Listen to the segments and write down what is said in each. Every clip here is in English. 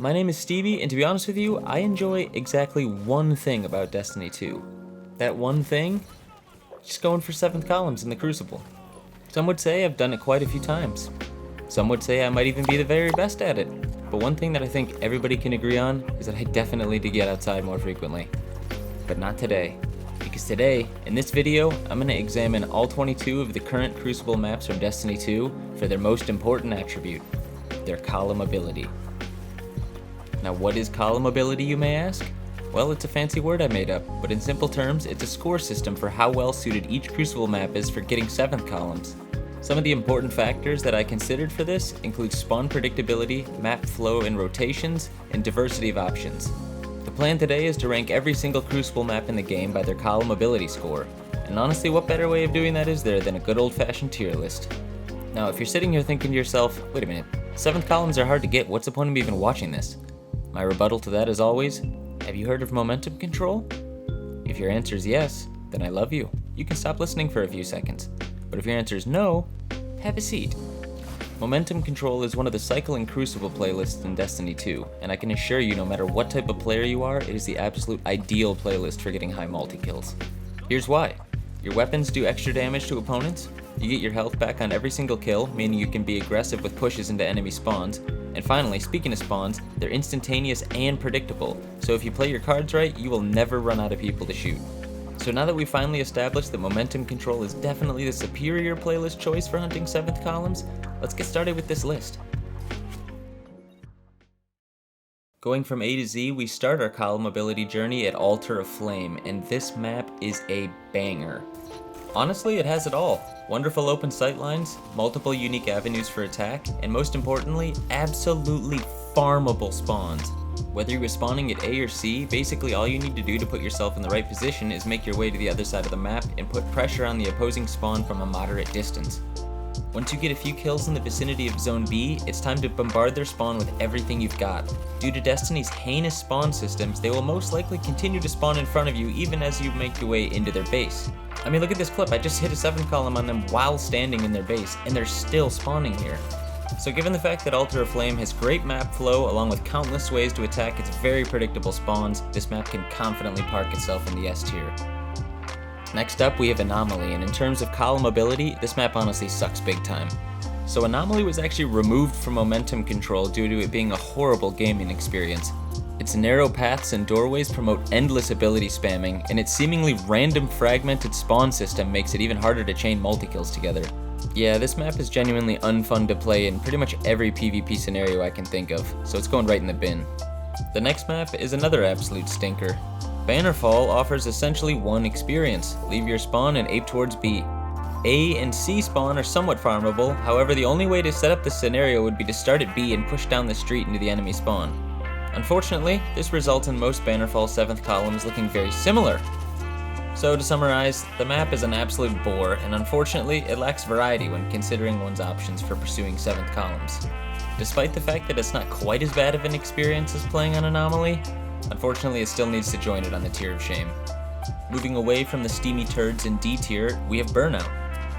my name is Steebie, and to be honest with you, I enjoy exactly one thing about Destiny 2. That one thing? Just going for 7th columns in the Crucible. Some would say I've done it quite a few times. Some would say I might even be the very best at it. But one thing that I think everybody can agree on is that I definitely need to get outside more frequently. But not today. Because today, in this video, I'm going to examine all 22 of the current Crucible maps from Destiny 2 for their most important attribute, their column ability. Now what is column ability, you may ask? Well, it's a fancy word I made up, but in simple terms, it's a score system for how well suited each Crucible map is for getting 7th columns. Some of the important factors that I considered for this include spawn predictability, map flow and rotations, and diversity of options. The plan today is to rank every single Crucible map in the game by their column ability score, and honestly, what better way of doing that is there than a good old-fashioned tier list? Now, if you're sitting here thinking to yourself, wait a minute, 7th columns are hard to get, what's the point of even watching this? My rebuttal to that is always, have you heard of momentum control? If your answer is yes, then I love you. You can stop listening for a few seconds. But if your answer is no, have a seat. Momentum control is one of the cycling Crucible playlists in Destiny 2, and I can assure you no matter what type of player you are, it is the absolute ideal playlist for getting high multi-kills. Here's why. Your weapons do extra damage to opponents, you get your health back on every single kill, meaning you can be aggressive with pushes into enemy spawns, and finally, speaking of spawns, they're instantaneous and predictable, so if you play your cards right, you will never run out of people to shoot. So now that we've finally established that momentum control is definitely the superior playlist choice for hunting 7th columns, let's get started with this list. Going from A to Z, we start our column ability journey at Altar of Flame, and this map is a banger. Honestly, it has it all. Wonderful open sightlines, multiple unique avenues for attack, and most importantly, absolutely farmable spawns. Whether you're spawning at A or C, basically all you need to do to put yourself in the right position is make your way to the other side of the map and put pressure on the opposing spawn from a moderate distance. Once you get a few kills in the vicinity of Zone B, it's time to bombard their spawn with everything you've got. Due to Destiny's heinous spawn systems, they will most likely continue to spawn in front of you even as you make your way into their base. I mean, look at this clip, I just hit a 7th column on them while standing in their base, and they're still spawning here. So given the fact that Altar of Flame has great map flow along with countless ways to attack its very predictable spawns, this map can confidently park itself in the S tier. Next up, we have Anomaly, and in terms of column ability, this map honestly sucks big time. So Anomaly was actually removed from momentum control due to it being a horrible gaming experience. Its narrow paths and doorways promote endless ability spamming, and its seemingly random fragmented spawn system makes it even harder to chain multi-kills together. Yeah, this map is genuinely unfun to play in pretty much every PvP scenario I can think of, so it's going right in the bin. The next map is another absolute stinker. Bannerfall offers essentially one experience: leave your spawn and ape towards B. A and C spawn are somewhat farmable, however the only way to set up this scenario would be to start at B and push down the street into the enemy spawn. Unfortunately, this results in most Bannerfall 7th columns looking very similar. So to summarize, the map is an absolute bore, and unfortunately it lacks variety when considering one's options for pursuing 7th columns. Despite the fact that it's not quite as bad of an experience as playing on Anomaly, unfortunately it still needs to join it on the tier of shame. Moving away from the steamy turds in D tier, we have Burnout.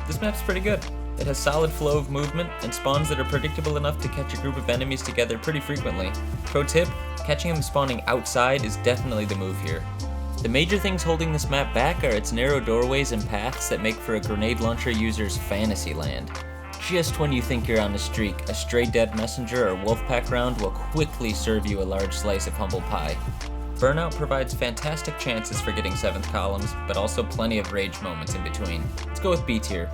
This map's pretty good. It has solid flow of movement and spawns that are predictable enough to catch a group of enemies together pretty frequently. Pro tip, catching them spawning outside is definitely the move here. The major things holding this map back are its narrow doorways and paths that make for a grenade launcher user's fantasy land. Just when you think you're on a streak, a stray dead messenger or wolfpack round will quickly serve you a large slice of humble pie. Burnout provides fantastic chances for getting 7th columns, but also plenty of rage moments in between. Let's go with B tier.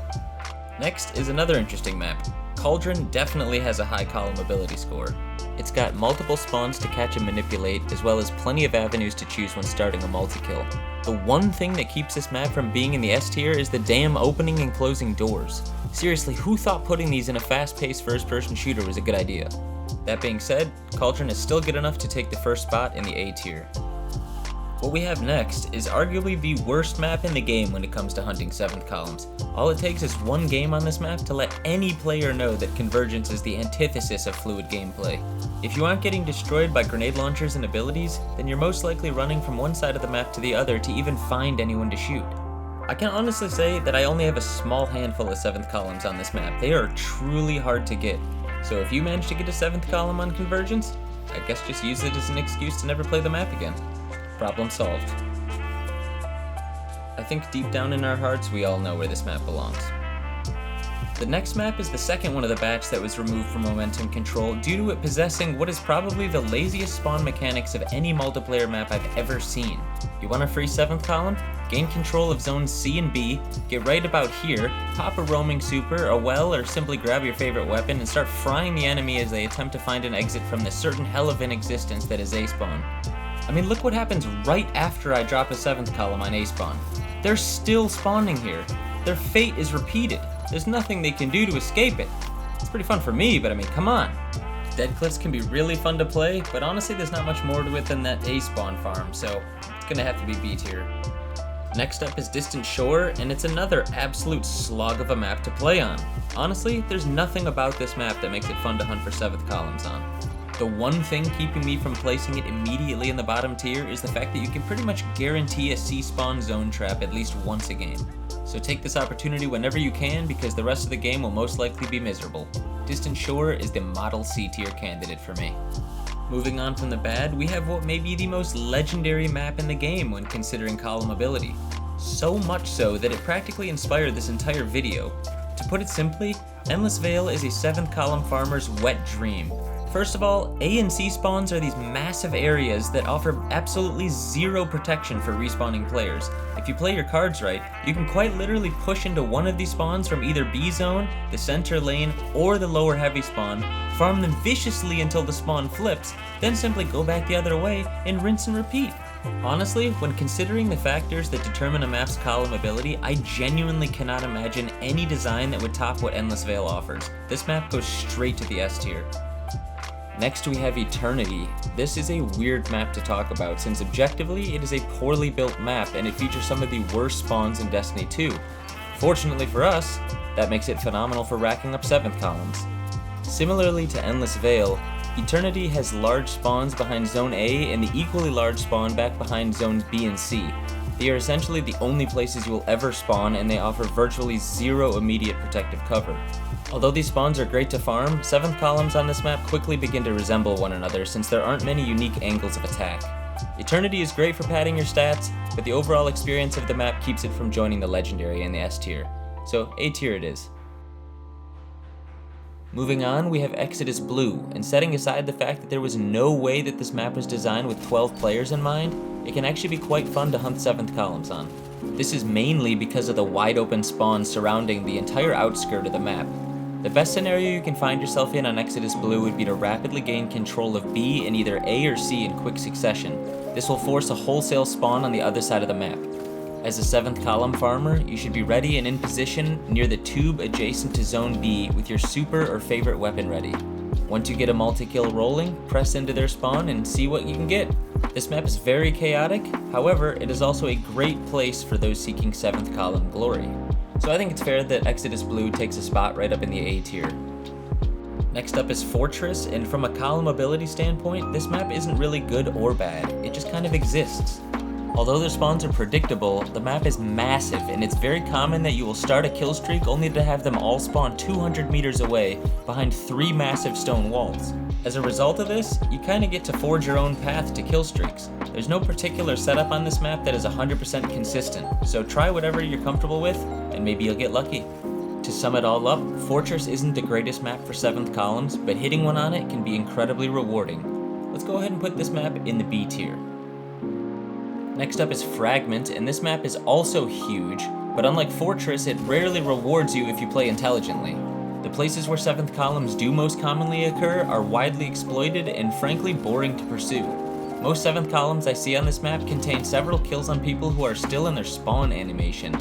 Next is another interesting map. Cauldron definitely has a high column ability score. It's got multiple spawns to catch and manipulate, as well as plenty of avenues to choose when starting a multi-kill. The one thing that keeps this map from being in the S tier is the damn opening and closing doors. Seriously, who thought putting these in a fast-paced first-person shooter was a good idea? That being said, Cauldron is still good enough to take the first spot in the A tier. What we have next is arguably the worst map in the game when it comes to hunting 7th columns. All it takes is one game on this map to let any player know that Convergence is the antithesis of fluid gameplay. If you aren't getting destroyed by grenade launchers and abilities, then you're most likely running from one side of the map to the other to even find anyone to shoot. I can honestly say that I only have a small handful of 7th columns on this map. They are truly hard to get. So if you manage to get a 7th column on Convergence, I guess just use it as an excuse to never play the map again. Problem solved. I think deep down in our hearts we all know where this map belongs. The next map is the second one of the batch that was removed from Momentum Control due to it possessing what is probably the laziest spawn mechanics of any multiplayer map I've ever seen. You want a free 7th column? Gain control of zones C and B, get right about here, pop a roaming super, a well, or simply grab your favorite weapon and start frying the enemy as they attempt to find an exit from the certain hell of an existence that is A-spawn. I mean, look what happens right after I drop a 7th column on A-spawn. They're still spawning here. Their fate is repeated. There's nothing they can do to escape it. It's pretty fun for me, but I mean, come on. Dead cliffs can be really fun to play, but honestly there's not much more to it than that A-spawn farm, so it's gonna have to be B tier. Next up is Distant Shore, and it's another absolute slog of a map to play on. Honestly, there's nothing about this map that makes it fun to hunt for 7th columns on. The one thing keeping me from placing it immediately in the bottom tier is the fact that you can pretty much guarantee a C-spawn zone trap at least once a game. So take this opportunity whenever you can, because the rest of the game will most likely be miserable. Distant Shore is the model C-tier candidate for me. Moving on from the bad, we have what may be the most legendary map in the game when considering column ability. So much so that it practically inspired this entire video. To put it simply, Endless Vale is a 7th column farmer's wet dream. First of all, A and C spawns are these massive areas that offer absolutely zero protection for respawning players. If you play your cards right, you can quite literally push into one of these spawns from either B zone, the center lane, or the lower heavy spawn, farm them viciously until the spawn flips, then simply go back the other way and rinse and repeat. Honestly, when considering the factors that determine a map's column ability, I genuinely cannot imagine any design that would top what Endless Vale offers. This map goes straight to the S tier. Next we have Eternity. This is a weird map to talk about since objectively it is a poorly built map and it features some of the worst spawns in Destiny 2. Fortunately for us, that makes it phenomenal for racking up 7th columns. Similarly to Endless Vale, Eternity has large spawns behind Zone A and the equally large spawn back behind Zones B and C. They are essentially the only places you will ever spawn, and they offer virtually zero immediate protective cover. Although these spawns are great to farm, 7th columns on this map quickly begin to resemble one another since there aren't many unique angles of attack. Eternity is great for padding your stats, but the overall experience of the map keeps it from joining the Legendary in the S tier. So A tier it is. Moving on, we have Exodus Blue, and setting aside the fact that there was no way that this map was designed with 12 players in mind, it can actually be quite fun to hunt 7th columns on. This is mainly because of the wide open spawns surrounding the entire outskirt of the map. The best scenario you can find yourself in on Exodus Blue would be to rapidly gain control of B in either A or C in quick succession. This will force a wholesale spawn on the other side of the map. As a 7th column farmer, you should be ready and in position near the tube adjacent to Zone B with your super or favorite weapon ready. Once you get a multi-kill rolling, press into their spawn and see what you can get. This map is very chaotic, however, it is also a great place for those seeking 7th column glory. So I think it's fair that Exodus Blue takes a spot right up in the A tier. Next up is Fortress, and from a column ability standpoint, this map isn't really good or bad, it just kind of exists. Although their spawns are predictable, the map is massive, and it's very common that you will start a kill streak only to have them all spawn 200 meters away behind 3 massive stone walls. As a result of this, you kinda get to forge your own path to kill streaks. There's no particular setup on this map that is 100% consistent, so try whatever you're comfortable with, and maybe you'll get lucky. To sum it all up, Fortress isn't the greatest map for 7th columns, but hitting one on it can be incredibly rewarding. Let's go ahead and put this map in the B tier. Next up is Fragment, and this map is also huge, but unlike Fortress, it rarely rewards you if you play intelligently. The places where 7th columns do most commonly occur are widely exploited and frankly boring to pursue. Most 7th columns I see on this map contain several kills on people who are still in their spawn animation.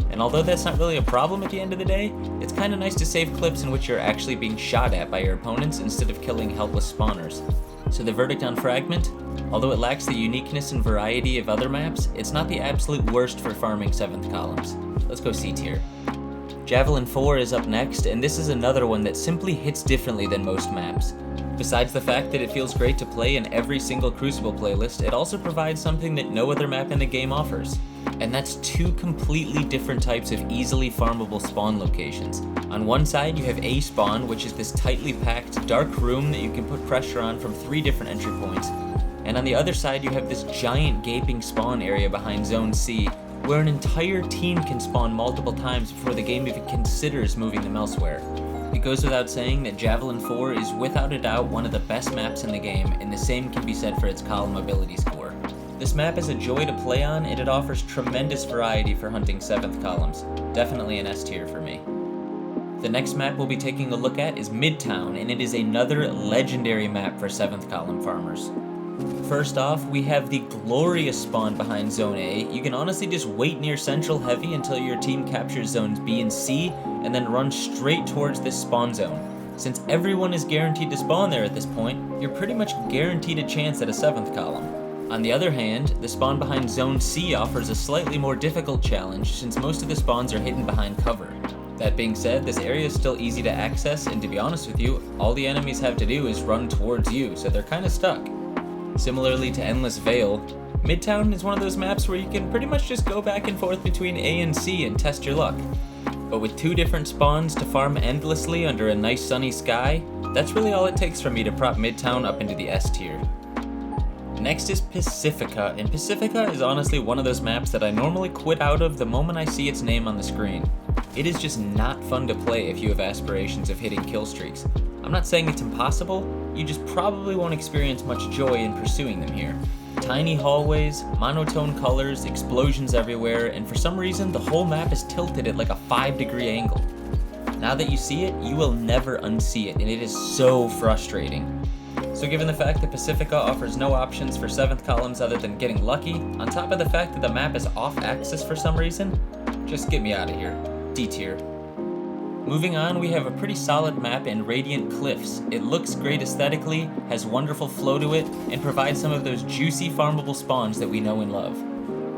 And although that's not really a problem at the end of the day, it's kinda nice to save clips in which you're actually being shot at by your opponents instead of killing helpless spawners. So the verdict on Fragment? Although it lacks the uniqueness and variety of other maps, it's not the absolute worst for farming 7th columns. Let's go C tier. Javelin 4 is up next, and this is another one that simply hits differently than most maps. Besides the fact that it feels great to play in every single Crucible playlist, it also provides something that no other map in the game offers. And that's two completely different types of easily farmable spawn locations. On one side you have A spawn, which is this tightly packed dark room that you can put pressure on from 3 different entry points. And on the other side you have this giant gaping spawn area behind Zone C, where an entire team can spawn multiple times before the game even considers moving them elsewhere. It goes without saying that Javelin 4 is without a doubt one of the best maps in the game, and the same can be said for its column ability score. This map is a joy to play on, and it offers tremendous variety for hunting 7th columns. Definitely an S tier for me. The next map we'll be taking a look at is Midtown, and it is another legendary map for 7th column farmers. First off, we have the glorious spawn behind Zone A. You can honestly just wait near Central Heavy until your team captures Zones B and C, and then run straight towards this spawn zone. Since everyone is guaranteed to spawn there at this point, you're pretty much guaranteed a chance at a 7th column. On the other hand, the spawn behind Zone C offers a slightly more difficult challenge since most of the spawns are hidden behind cover. That being said, this area is still easy to access, and to be honest with you, all the enemies have to do is run towards you, so they're kinda stuck. Similarly to Endless Vale, Midtown is one of those maps where you can pretty much just go back and forth between A and C and test your luck. But with 2 different spawns to farm endlessly under a nice sunny sky, that's really all it takes for me to prop Midtown up into the S tier. Next is Pacifica, and Pacifica is honestly one of those maps that I normally quit out of the moment I see its name on the screen. It is just not fun to play if you have aspirations of hitting kill streaks. I'm not saying it's impossible, you just probably won't experience much joy in pursuing them here. Tiny hallways, monotone colors, explosions everywhere, and for some reason the whole map is tilted at like a 5-degree angle. Now that you see it, you will never unsee it, and it is so frustrating. So given the fact that Pacifica offers no options for 7th columns other than getting lucky, on top of the fact that the map is off-axis for some reason, just get me out of here. D tier. Moving on, we have a pretty solid map in Radiant Cliffs. It looks great aesthetically, has wonderful flow to it, and provides some of those juicy farmable spawns that we know and love.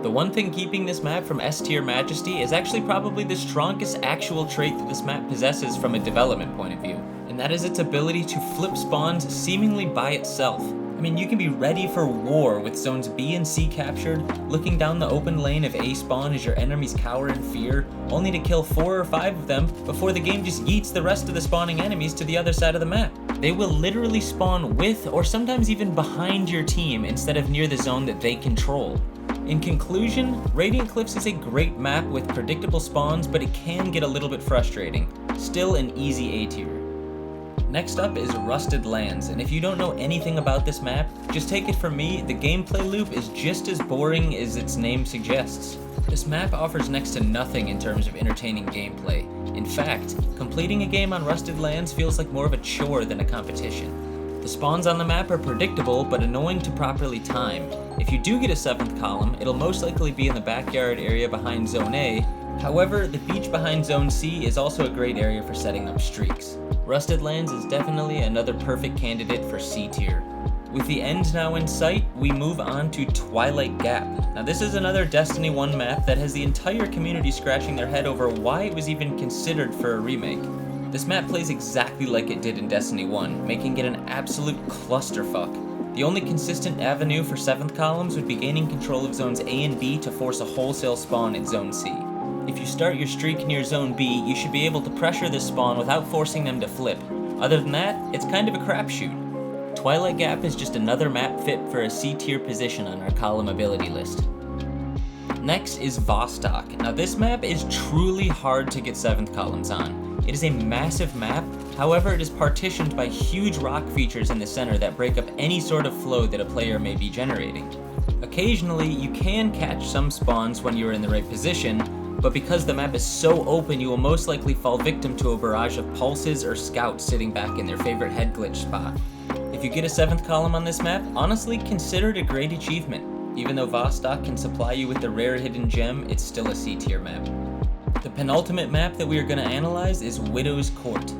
The one thing keeping this map from S tier majesty is actually probably the strongest actual trait that this map possesses from a development point of view, and that is its ability to flip spawns seemingly by itself. I mean, you can be ready for war with zones B and C captured, looking down the open lane of A spawn as your enemies cower in fear, only to kill 4 or 5 of them before the game just yeets the rest of the spawning enemies to the other side of the map. They will literally spawn with or sometimes even behind your team instead of near the zone that they control. In conclusion, Radiant Cliffs is a great map with predictable spawns, but it can get a little bit frustrating. Still an easy A tier. Next up is Rusted Lands, and if you don't know anything about this map, just take it from me, the gameplay loop is just as boring as its name suggests. This map offers next to nothing in terms of entertaining gameplay. In fact, completing a game on Rusted Lands feels like more of a chore than a competition. The spawns on the map are predictable but annoying to properly time. If you do get a 7th column, it'll most likely be in the backyard area behind Zone A. However, the beach behind Zone C is also a great area for setting up streaks. Rusted Lands is definitely another perfect candidate for C tier. With the end now in sight, we move on to Twilight Gap. Now this is another Destiny 1 map that has the entire community scratching their head over why it was even considered for a remake. This map plays exactly like it did in Destiny 1, making it an absolute clusterfuck. The only consistent avenue for 7th columns would be gaining control of zones A and B to force a wholesale spawn at Zone C. If you start your streak near Zone B, you should be able to pressure this spawn without forcing them to flip. Other than that, it's kind of a crapshoot. Twilight Gap is just another map fit for a C tier position on our column ability list. Next is Vostok. Now this map is truly hard to get 7th columns on. It is a massive map, however it is partitioned by huge rock features in the center that break up any sort of flow that a player may be generating. Occasionally, you can catch some spawns when you are in the right position, but because the map is so open, you will most likely fall victim to a barrage of pulses or scouts sitting back in their favorite head glitch spot. If you get a 7th column on this map, honestly consider it a great achievement. Even though Vostok can supply you with the rare hidden gem, it's still a C tier map. The penultimate map that we are going to analyze is Widow's Court.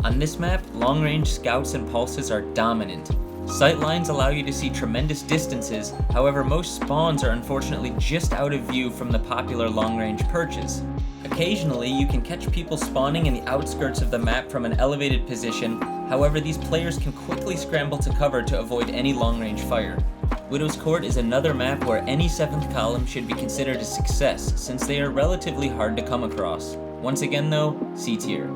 On this map, long-range scouts and pulses are dominant. Sightlines allow you to see tremendous distances, however most spawns are unfortunately just out of view from the popular long-range perches. Occasionally, you can catch people spawning in the outskirts of the map from an elevated position, however these players can quickly scramble to cover to avoid any long-range fire. Widow's Court is another map where any 7th column should be considered a success, since they are relatively hard to come across. Once again though, C tier.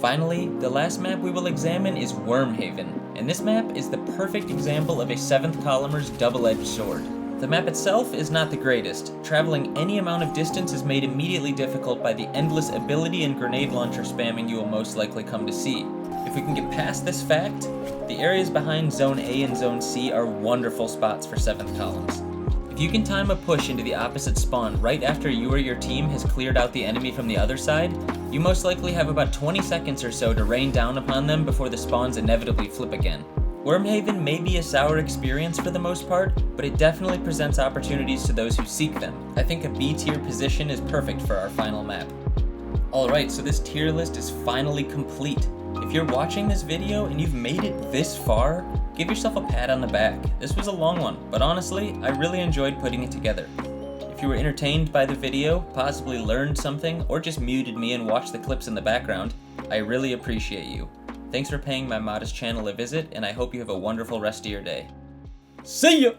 Finally, the last map we will examine is Wormhaven, and this map is the perfect example of a 7th columner's double-edged sword. The map itself is not the greatest. Traveling any amount of distance is made immediately difficult by the endless ability and grenade launcher spamming you will most likely come to see. If we can get past this fact, the areas behind Zone A and Zone C are wonderful spots for 7th columns. If you can time a push into the opposite spawn right after you or your team has cleared out the enemy from the other side, you most likely have about 20 seconds or so to rain down upon them before the spawns inevitably flip again. Wormhaven may be a sour experience for the most part, but it definitely presents opportunities to those who seek them. I think a B tier position is perfect for our final map. Alright, so this tier list is finally complete. If you're watching this video and you've made it this far, give yourself a pat on the back. This was a long one, but honestly, I really enjoyed putting it together. If you were entertained by the video, possibly learned something, or just muted me and watched the clips in the background, I really appreciate you. Thanks for paying my modest channel a visit, and I hope you have a wonderful rest of your day. See ya!